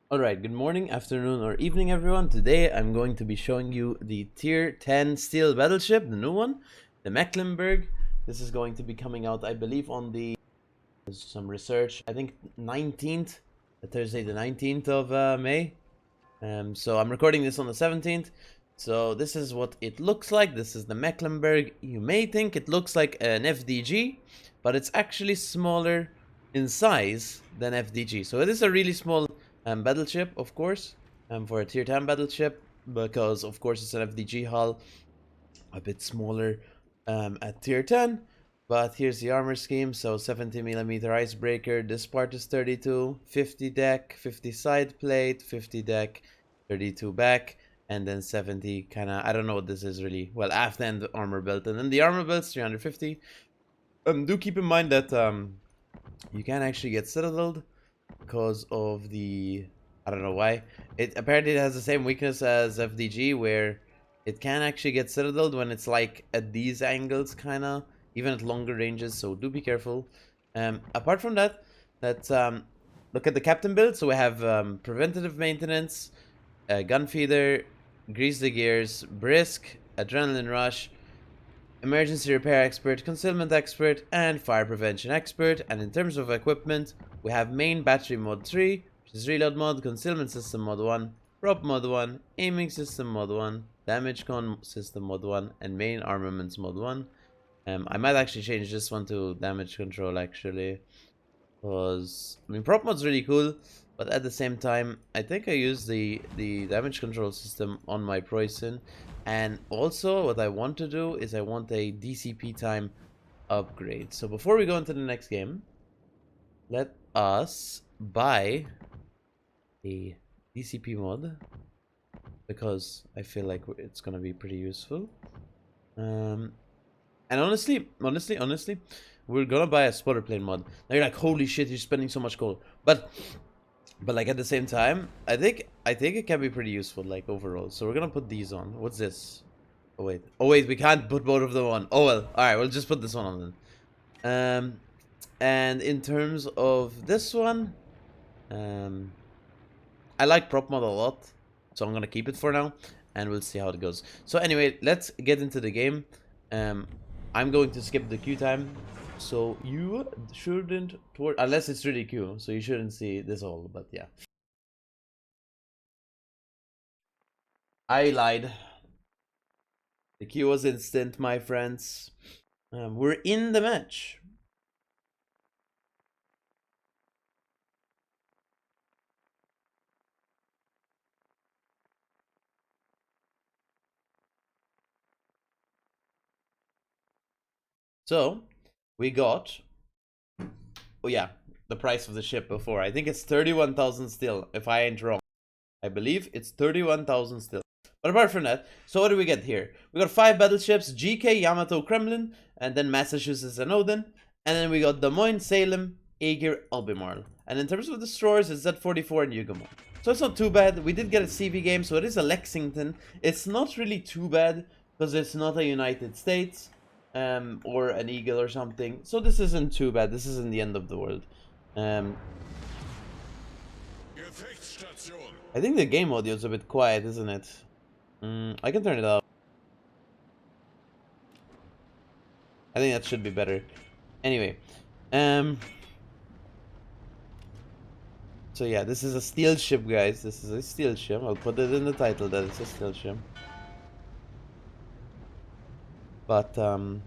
Alright, good morning, afternoon, or evening, everyone. Today I'm going to be showing you the Tier 10 steel battleship, the new one, the Mecklenburg. This is going to be coming out, I believe, on some research, I think 19th, Thursday the 19th of May. So I'm recording this on the 17th. So this is what it looks like. This is the Mecklenburg. You may think it looks like an FDG, but it's actually smaller in size than FDG. So it is a really small battleship, of course, for a tier 10 battleship, because of course it's an FDG hull, a bit smaller at tier 10. But here's the armor scheme. So 70mm icebreaker. This part is 32, 50 deck, 50 side plate, 50 deck, 32 back, and then 70 kind of, I don't know what this is really. Well, aft end armor belt, and then the armor belt's 350. Do keep in mind that you can actually get citadeled because of I don't know why. It apparently has the same weakness as FDG, where it can actually get citadeled when it's like at these angles, kind of, even at longer ranges. So do be careful. Apart from that, look at the captain build. So we have preventative maintenance, gun feeder, grease the gears, brisk, adrenaline rush, emergency repair expert, concealment expert, and fire prevention expert. And in terms of equipment, we have main battery mod 3, which is reload mod, concealment system mod 1, prop mod 1, aiming system mod 1, damage con system mod 1, and main armaments mod 1. I might actually change this one to damage control, actually, because I mean prop mod's really cool, but at the same time I think I use the damage control system on my Preußen. And also what I want to do is I want a DCP time upgrade. So before we go into the next game, let us buy a DCP mod, because I feel like it's gonna be pretty useful. And honestly, we're gonna buy a spotter plane mod. Now you're like, holy shit, you're spending so much gold. But like at the same time, I think it can be pretty useful, like overall. So we're gonna put these on. What's this? Oh wait, we can't put both of them on. Oh well, alright, we'll just put this one on then. And in terms of this one, I like prop mod a lot, so I'm gonna keep it for now, and we'll see how it goes. So anyway, let's get into the game. I'm going to skip the queue time, so you shouldn't, unless it's really queue, so you shouldn't see this all, but yeah. I lied. The queue was instant, my friends. We're in the match. So, we got, oh yeah, the price of the ship before. I think it's 31,000 still, if I ain't wrong. I believe it's 31,000 still. But apart from that, so what do we get here? We got 5 battleships, GK, Yamato, Kremlin, and then Massachusetts and Odin. And then we got Des Moines, Salem, Aegir, Albemarle. And in terms of destroyers, it's Z44 and Yugamon. So it's not too bad. We did get a CV game, so it is a Lexington. It's not really too bad, because it's not a United States, or an Eagle or something. So this isn't too bad. This isn't the end of the world. I think the game audio is a bit quiet, isn't it? I can turn it up. I think that should be better. Anyway, so yeah, this is a steel ship, guys. This is a steel ship. I'll put it in the title that it's a steel ship. But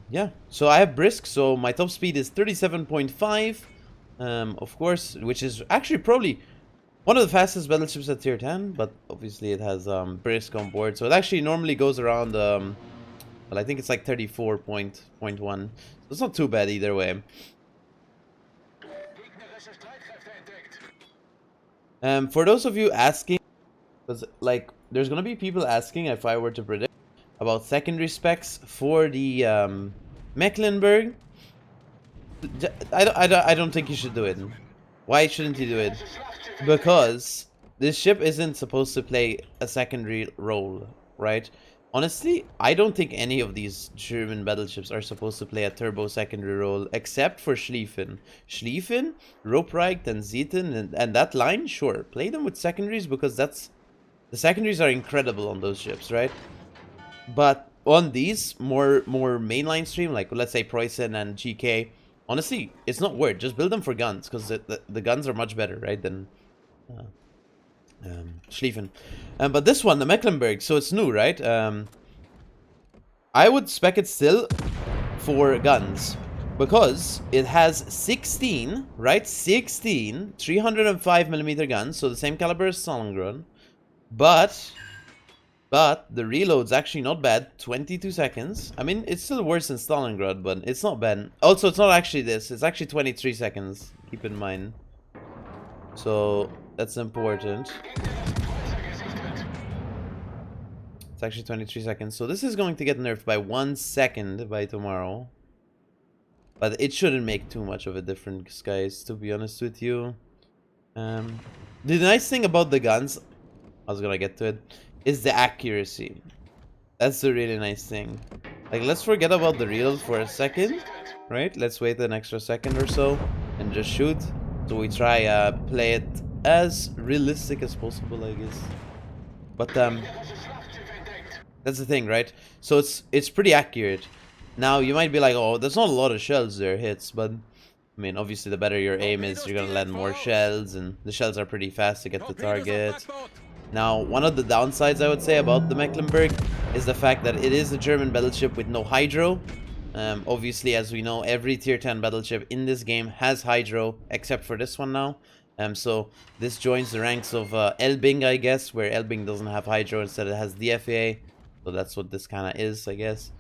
yeah, so I have brisk, so my top speed is 37.5, of course, which is actually probably one of the fastest battleships at tier 10, but obviously it has brisk on board, so it actually normally goes around well, I think it's like 34.1, so it's not too bad either way. For those of you asking, because like there's gonna be people asking if I were to predict about secondary specs for the Mecklenburg, I don't think you should do it. Why shouldn't you do it? Because this ship isn't supposed to play a secondary role, right? Honestly, I don't think any of these German battleships are supposed to play a turbo secondary role, except for Schlieffen. Schlieffen, Ruprecht, and Zieten, and that line, sure. Play them with secondaries, because that's... The secondaries are incredible on those ships, right? But on these, more mainline stream, like let's say Preußen and GK, honestly, it's not worth. Just build them for guns, because the guns are much better, right, than... Schlieffen. But this one, the Mecklenburg, so it's new, right? I would spec it still for guns, because it has 16, right? 16 305mm guns, so the same caliber as Stalingrad, but the reload's actually not bad. 22 seconds. I mean, it's still worse than Stalingrad, but it's not bad. Also, it's not actually this. It's actually 23 seconds. Keep in mind. So, that's important. It's actually 23 seconds. So, this is going to get nerfed by 1 second by tomorrow. But it shouldn't make too much of a difference, guys, to be honest with you. The nice thing about the guns, I was gonna get to it, is the accuracy. That's the really nice thing. Like, let's forget about the reload for a second, right? Let's wait an extra second or so and just shoot. So we try play it as realistic as possible, I guess. But that's the thing, right? So it's pretty accurate. Now you might be like, oh, there's not a lot of shells there, hits, but I mean, obviously the better your aim is, you're gonna land more shells, and the shells are pretty fast to get the target. Now, one of the downsides I would say about the Mecklenburg is the fact that it is a German battleship with no hydro. Obviously, as we know, every tier 10 battleship in this game has hydro, except for this one now. So this joins the ranks of Elbing, I guess, where Elbing doesn't have hydro, instead it has DFA. So that's what this kind of is, I guess.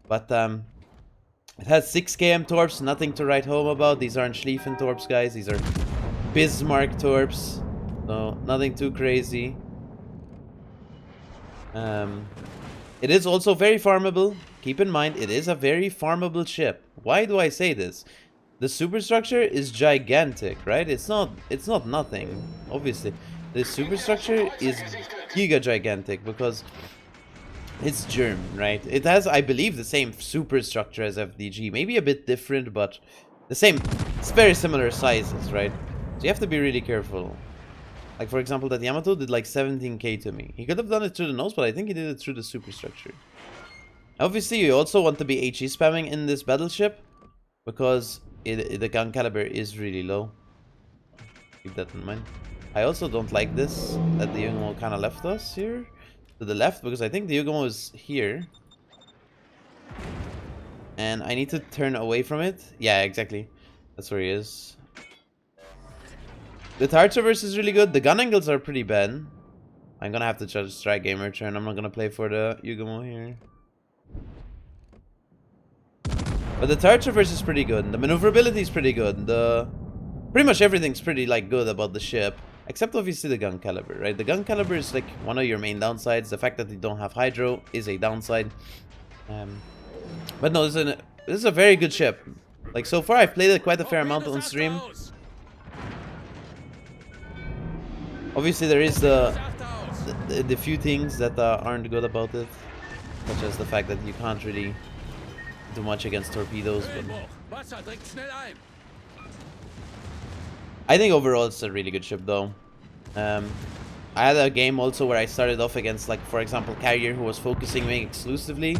But it has 6 km torps, nothing to write home about. These aren't Schlieffen torps, guys. These are Bismarck torps. So nothing too crazy. It is also very farmable. Keep in mind, it is a very farmable ship. Why do I say this? The superstructure is gigantic, right? It's not nothing, obviously. The superstructure is giga gigantic because it's German, right? It has, I believe, the same superstructure as FDG. Maybe a bit different, but the same. It's very similar sizes, right? So you have to be really careful. Like, for example, that Yamato did like 17k to me. He could have done it through the nose, but I think he did it through the superstructure. Obviously, you also want to be HE spamming in this battleship, because the gun caliber is really low. Keep that in mind. I also don't like this, that the Yugumo kind of left us here. To the left, because I think the Yugumo is here. And I need to turn away from it. Yeah, exactly. That's where he is. The tire traverse is really good. The gun angles are pretty bad. I'm gonna have to judge strike gamer turn. I'm not gonna play for the Yugumo here. But the tire traverse is pretty good. The maneuverability is pretty good. Pretty much everything's pretty like good about the ship, except obviously the gun caliber, right? The gun caliber is like one of your main downsides. The fact that they don't have hydro is a downside. But no, this is a very good ship. Like, so far I've played it quite a fair amount on stream. Obviously, there is the few things that aren't good about it, such as the fact that you can't really do much against torpedoes. But I think overall it's a really good ship, though. I had a game also where I started off against, like, for example, Carrier, who was focusing me exclusively.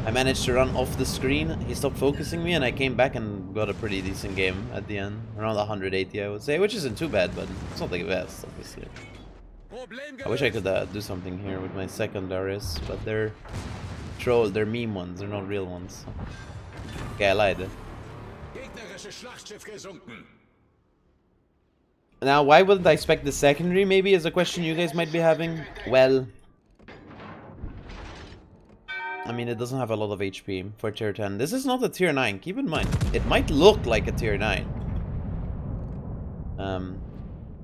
I managed to run off the screen. He stopped focusing me, and I came back and got a pretty decent game at the end. Around 180, I would say, which isn't too bad, but it's not the best, obviously. I wish I could do something here with my secondaries, but they're meme ones, they're not real ones. Okay, I lied. Now, why wouldn't I spec the secondary, maybe, is a question you guys might be having. Well, I mean, it doesn't have a lot of HP for tier 10. This is not a tier 9, keep in mind. It might look like a tier 9.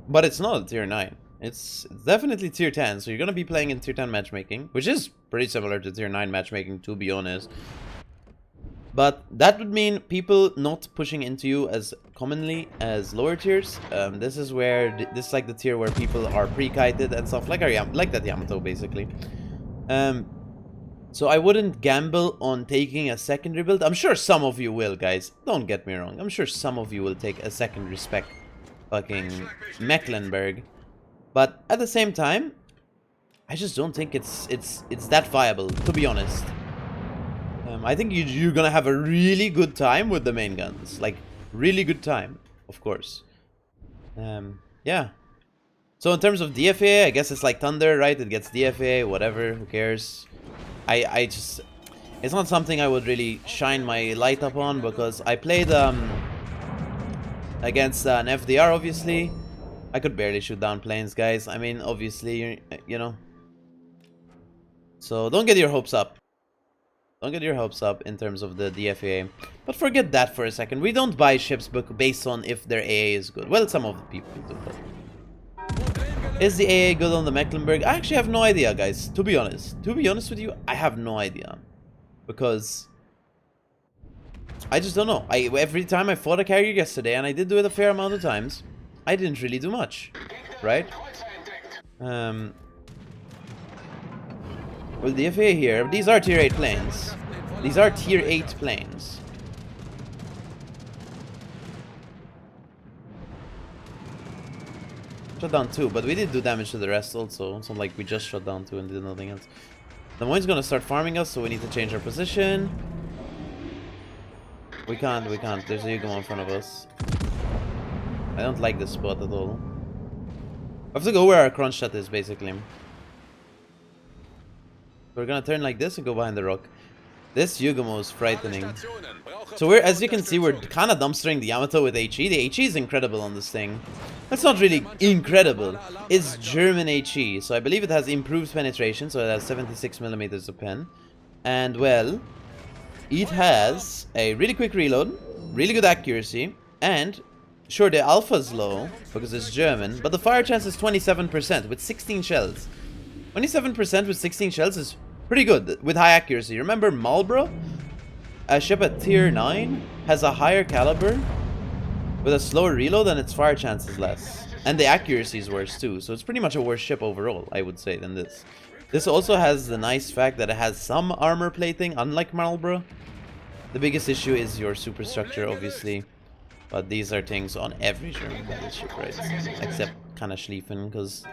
But it's not a tier 9. It's definitely tier 10, so you're gonna be playing in tier 10 matchmaking, which is pretty similar to tier 9 matchmaking, to be honest. But that would mean people not pushing into you as commonly as lower tiers. This is where this is like the tier where people are pre-kited and stuff, like that Yamato, basically. So I wouldn't gamble on taking a secondary build. I'm sure some of you will, guys. Don't get me wrong. I'm sure some of you will take a secondary spec fucking Mecklenburg. But at the same time, I just don't think it's that viable, to be honest. I think you're gonna have a really good time with the main guns. Like, really good time, of course. Yeah. So in terms of DFA, I guess it's like Thunder, right? It gets DFA, whatever, who cares? I just... It's not something I would really shine my light up on, because I played against an FDR, obviously. I could barely shoot down planes, guys. I mean, obviously, you know. So don't get your hopes up. Don't get your hopes up in terms of the DFA. But forget that for a second. We don't buy ships based on if their AA is good. Well, some of the people do, but... Is the AA good on the Mecklenburg? I actually have no idea, guys. To be honest. To be honest with you, I have no idea. Because... I just don't know. Every time I fought a carrier yesterday, and I did do it a fair amount of times, I didn't really do much. Right? Well, the FA here, these are tier 8 planes. These are tier 8 planes. Shot down 2, but we did do damage to the rest also. It's not like we just shot down 2 and did nothing else. The Moine's gonna start farming us, so we need to change our position. We can't. There's a Yugomo in front of us. I don't like this spot at all. I have to go where our crunch shot is, basically. We're gonna turn like this and go behind the rock. This Yugomo is frightening. So we're, as you can see, we're kind of dumpstering the Yamato with HE. The HE is incredible on this thing. That's not really incredible. It's German HE, so I believe it has improved penetration, so it has 76 millimeters of pen. And, well, it has a really quick reload, really good accuracy, and, sure, the alpha's low, because it's German, but the fire chance is 27% with 16 shells. 27% with 16 shells is pretty good, with high accuracy. Remember Marlborough? A ship at tier 9 has a higher caliber with a slower reload and its fire chance is less. And the accuracy is worse too, so it's pretty much a worse ship overall, I would say, than this. This also has the nice fact that it has some armor plating, unlike Marlborough. The biggest issue is your superstructure, obviously. But these are things on every German battleship, right? Except kind of Schlieffen, because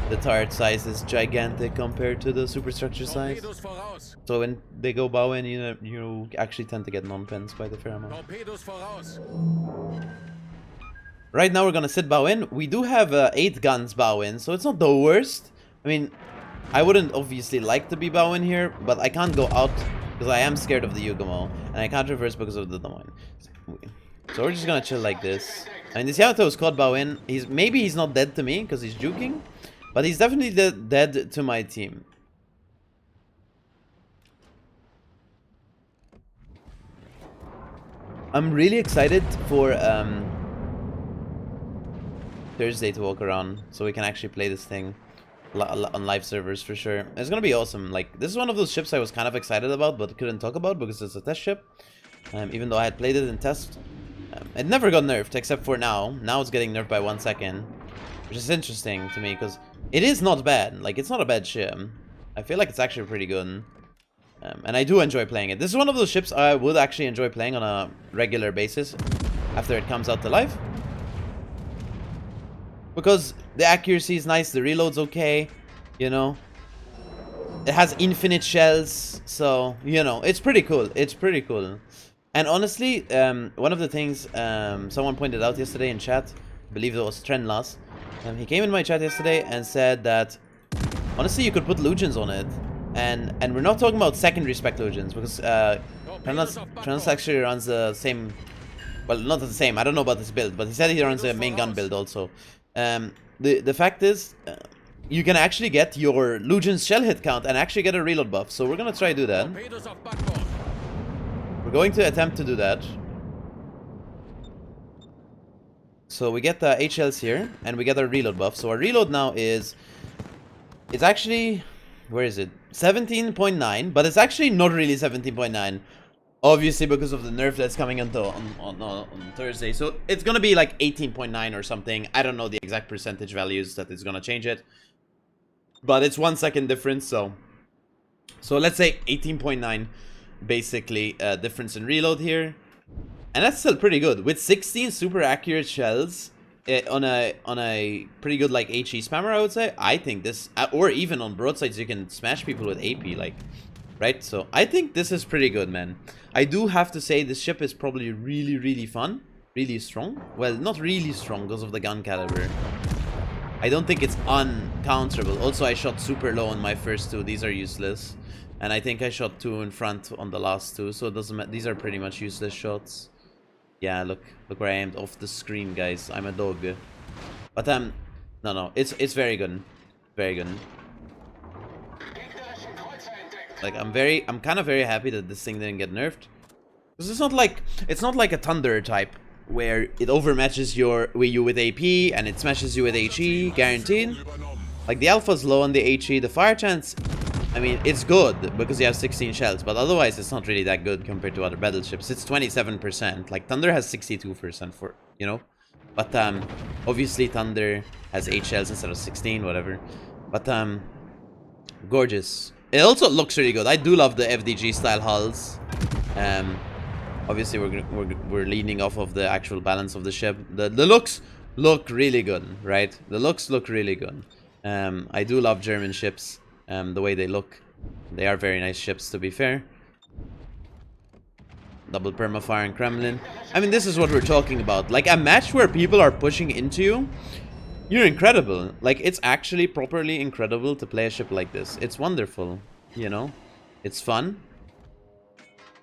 the turret size is gigantic compared to the superstructure size. So when they go bow in, you actually tend to get non-pens quite a fair amount. Right now we're gonna sit bow in. We do have 8 guns bow in, so it's not the worst. I mean, I wouldn't obviously like to be bow in here, but I can't go out because I am scared of the Yugomo, and I can't reverse because of the Domain. So we're just gonna chill like this. I mean, this Yamato is caught bow in. Maybe he's not dead to me because he's juking, but he's definitely dead to my team. I'm really excited for Thursday to walk around so we can actually play this thing on live servers for sure. It's gonna be awesome. Like, this is one of those ships I was kind of excited about but couldn't talk about because it's a test ship. Even though I had played it in test. It never got nerfed except for now. Now it's getting nerfed by 1 second. Which is interesting to me because it is not bad. Like, it's not a bad ship. I feel like it's actually pretty good. And I do enjoy playing it. This is one of those ships I would actually enjoy playing on a regular basis after it comes out to live. Because the accuracy is nice, the reload's okay, you know. It has infinite shells, so, you know, it's pretty cool. It's pretty cool. And honestly, one of the things someone pointed out yesterday in chat, I believe it was Trendlas, he came in my chat yesterday and said that, honestly, you could put Legions on it. And we're not talking about secondary spec Legions, because Trendlas actually runs the same, well, not the same, I don't know about this build, but he said he runs a main gun build also. The fact is, you can actually get your Legion's shell hit count and actually get a reload buff. So we're gonna try to do that. We're going to attempt to do that. So we get the 8 shells here, and we get our reload buff. So our reload now is... It's actually... Where is it? 17.9, but it's actually not really 17.9. Obviously because of the nerf that's coming on Thursday. So it's gonna be like 18.9 or something. I don't know the exact percentage values that is gonna change it. But it's 1 second difference, so So let's say 18.9 basically difference in reload here. And that's still pretty good. With 16 super accurate shells on a pretty good like HE spammer, I would say. I think this, or even on broadsides, you can smash people with AP, like, right? So I think this is pretty good, man. I do have to say this ship is probably really, really fun. Really strong. Well, not really strong because of the gun caliber. I don't think it's uncounterable. Also, I shot super low on my first two. These are useless. And I think I shot 2 in front on the last 2. So it doesn't matter. These are pretty much useless shots. Yeah, look where I aimed off the screen, guys. I'm a dog. But no, it's very good. Very good. Like I'm kind of very happy that this thing didn't get nerfed. Because it's not like a Thunder type where it overmatches you with AP and it smashes you with HE, guaranteed. Like the alpha's low on the HE, the fire chance, I mean, it's good because you have 16 shells, but otherwise it's not really that good compared to other battleships. It's 27%. Like Thunder has 62% for, you know. But obviously Thunder has 8 shells instead of 16, whatever. But gorgeous. It also looks really good. I do love the FDG style hulls. Obviously we're leaning off of the actual balance of the ship. The looks look really good, right? The looks look really good. I do love German ships. The way they look. They are very nice ships, to be fair. Double permafire and Kremlin. I mean, this is what we're talking about. Like, a match where people are pushing into you, you're incredible. Like, it's actually properly incredible to play a ship like this. It's wonderful, you know? It's fun.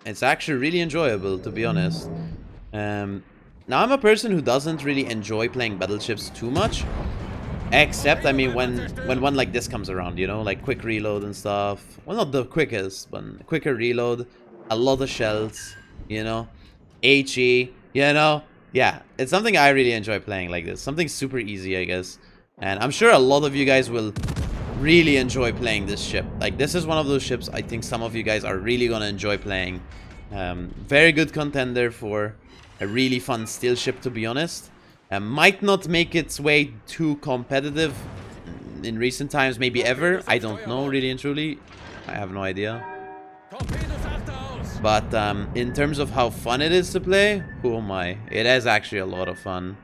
It's actually really enjoyable, to be honest. Now, I'm a person who doesn't really enjoy playing battleships too much. Except, I mean, when one like this comes around, you know, like quick reload and stuff. Well, not the quickest, but quicker reload, a lot of shells, you know, HE, you know. Yeah, it's something I really enjoy playing like this. Something super easy, I guess. And I'm sure a lot of you guys will really enjoy playing this ship. Like, this is one of those ships I think some of you guys are really gonna enjoy playing. Very good contender for a really fun steel ship, to be honest. Might not make its way too competitive in recent times, maybe ever. I don't know, really and truly. I have no idea. But in terms of how fun it is to play, oh my, it is actually a lot of fun.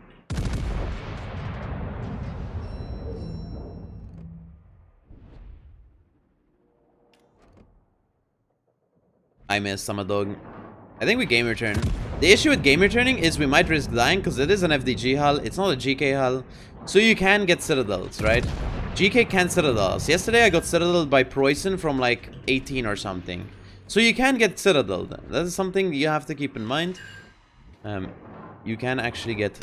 I miss Summer Dog. I think we game return. The issue with game returning is we might risk dying because it is an FDG hull. It's not a GK hull. So you can get citadels, right? GK can citadels. Yesterday I got citadeled by Preußen from like 18 or something. So you can get citadeled. That is something you have to keep in mind. You can actually get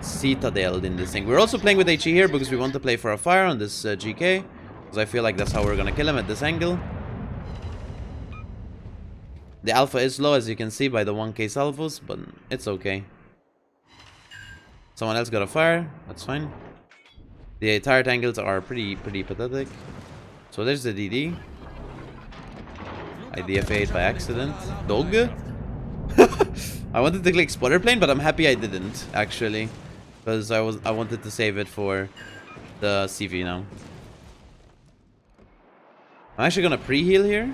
citadeled in this thing. We're also playing with HE here because we want to play for a fire on this GK. Because I feel like that's how we're going to kill him at this angle. The alpha is low, as you can see, by the 1k salvos, but it's okay. Someone else got a fire. That's fine. The turret angles are pretty pathetic. So there's the DD. I DFA'd by accident. Dog? I wanted to click spotter plane, but I'm happy I didn't, actually. Because I wanted to save it for the CV now. I'm actually gonna pre-heal here.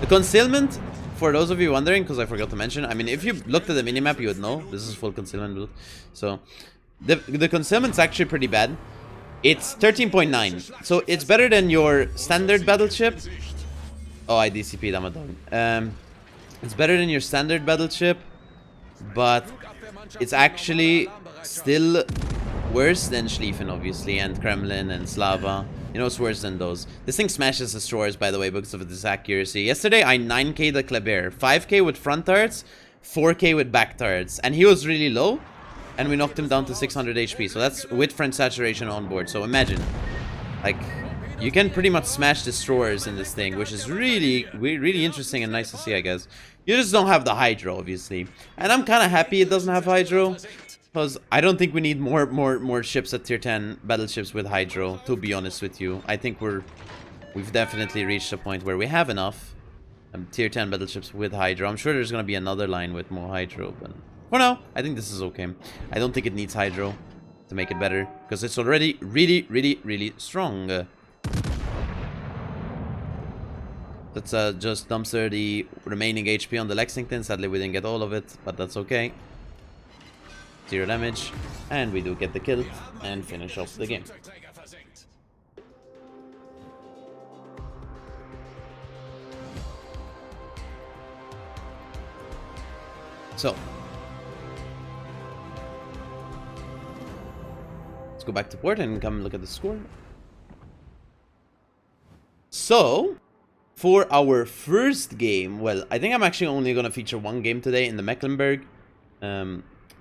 The concealment, for those of you wondering, because I forgot to mention, I mean, if you looked at the minimap, you would know. This is full concealment build. So, the concealment's actually pretty bad. It's 13.9. So, it's better than your standard battleship. Oh, I DCP'd, I'm a dog. It's better than your standard battleship, but it's actually still worse than Schlieffen, obviously, and Kremlin and Slava. You know, it's worse than those. This thing smashes destroyers, by the way, because of its accuracy. Yesterday, I 9K'd the Kleber. 5K with front turrets, 4K with back turrets. And he was really low, and we knocked him down to 600 HP. So that's with front saturation on board. So imagine, like, you can pretty much smash destroyers in this thing, which is really, really interesting and nice to see, I guess. You just don't have the Hydro, obviously. And I'm kind of happy it doesn't have Hydro. Because I don't think we need more ships at tier 10 battleships with Hydro, to be honest with you. I think we've definitely reached a point where we have enough tier 10 battleships with Hydro. I'm sure there's going to be another line with more Hydro, but for now, I think this is okay. I don't think it needs Hydro. to make it better, because it's already really strong. Let's just dumpster the remaining HP on the Lexington. Sadly, we didn't get all of it, but that's okay. 0 damage, and we do get the kill and finish off the game. So, let's go back to port and come look at the score. So, for our first game, well, I think I'm actually only going to feature one game today in the Mecklenburg,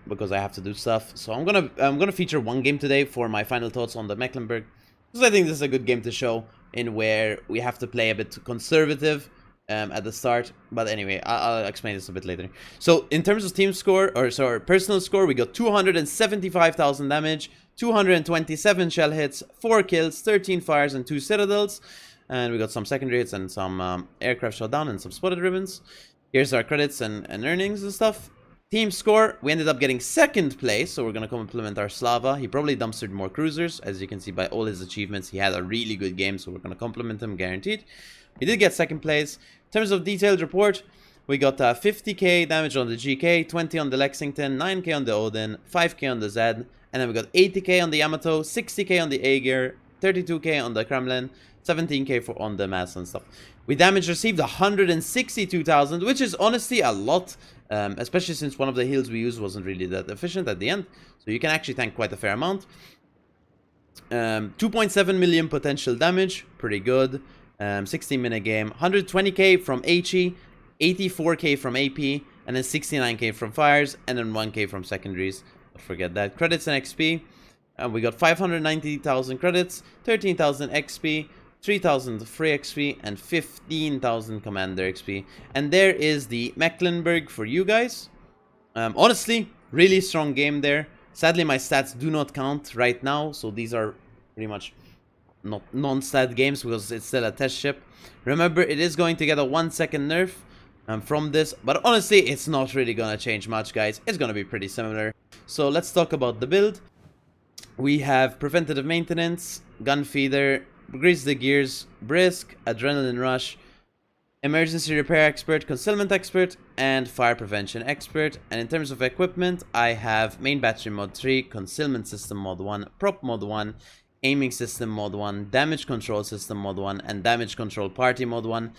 because I have to do stuff. So I'm gonna feature one game today for my final thoughts on the Mecklenburg, because I think this is a good game to show in where we have to play a bit conservative at the start. But anyway, I'll explain this a bit later. So in terms of team score, or sorry, personal score, we got 275,000 damage, 227 shell hits, 4 kills, 13 fires, and 2 citadels. And we got some secondary hits and some aircraft shot down and some spotted ribbons. Here's our credits and earnings and stuff. Team score, we ended up getting 2nd place, so we're going to compliment our Slava. He probably dumpstered more cruisers. As you can see by all his achievements, he had a really good game, so we're going to compliment him, guaranteed. We did get 2nd place. In terms of detailed report, we got 50k damage on the GK, 20 on the Lexington, 9k on the Odin, 5k on the Zed, and then we got 80k on the Yamato, 60k on the Aegir, 32k on the Kremlin, 17k on the Mass and stuff. We damage received 162,000, which is honestly a lot, especially since one of the heals we used wasn't really that efficient at the end. So you can actually tank quite a fair amount. 2.7 million potential damage, pretty good. 16-minute game, 120k from HE, 84k from AP, and then 69k from fires, and then 1k from secondaries. Don't forget that. Credits and XP. We got 590,000 credits, 13,000 XP, 3,000 free XP, and 15,000 commander XP. And there is the Mecklenburg for you guys. Honestly, really strong game there. Sadly, my stats do not count right now, so these are pretty much not non-stat games because it's still a test ship. Remember, it is going to get a 1-second nerf from this, but honestly, it's not really gonna change much, guys. It's gonna be pretty similar. So let's talk about the build. We have preventative maintenance, gun feeder, grease the gears, brisk, adrenaline rush, emergency repair expert, concealment expert, and fire prevention expert. And in terms of equipment, I have main battery mod 3, concealment system mod 1, prop mod 1, aiming system mod 1, damage control system mod 1, and damage control party mod 1.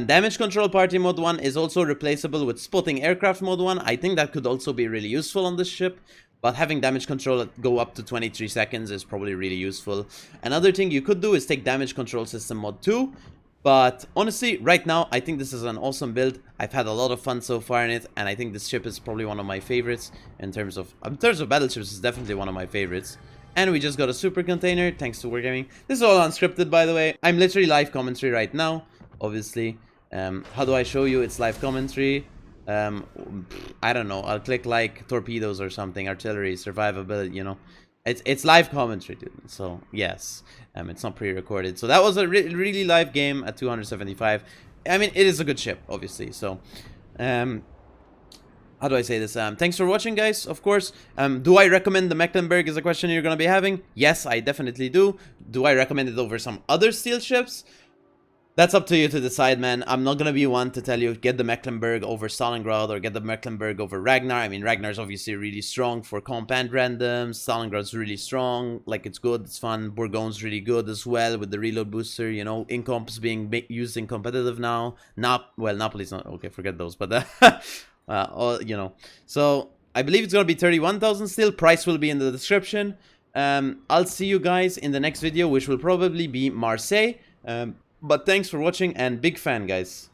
Damage control party mod 1 is also replaceable with spotting aircraft mod 1. I think that could also be really useful on this ship. But having damage control go up to 23 seconds is probably really useful. Another thing you could do is take damage control system mod 2. But honestly, right now, I think this is an awesome build. I've had a lot of fun so far in it. And I think this ship is probably one of my favorites. In terms of battleships, it's definitely one of my favorites. And we just got a super container, thanks to Wargaming. This is all unscripted, by the way. I'm literally live commentary right now, obviously. How do I show you it's live commentary? I don't know, I'll click like torpedoes or something, artillery, survivability, you know. It's live commentary, dude. So yes, it's not pre-recorded. So that was a really live game at 275. I mean, it is a good ship, obviously. So how do I say this? Thanks for watching, guys, of course. Do I recommend the Mecklenburg is a question you're going to be having? Yes, I definitely do. Do I recommend it over some other steel ships? That's up to you to decide, man. I'm not going to be one to tell you, get the Mecklenburg over Stalingrad or get the Mecklenburg over Ragnar. I mean, Ragnar's obviously really strong for comp and randoms. Stalingrad's really strong. Like, it's good, it's fun. Bourgogne's really good as well with the reload booster, you know. Incomps being used in competitive now. Well, Napoli's not... Okay, forget those. But, you know. So, I believe it's going to be 31,000 still. Price will be in the description. I'll see you guys in the next video, which will probably be Marseille. But thanks for watching and big fan, guys.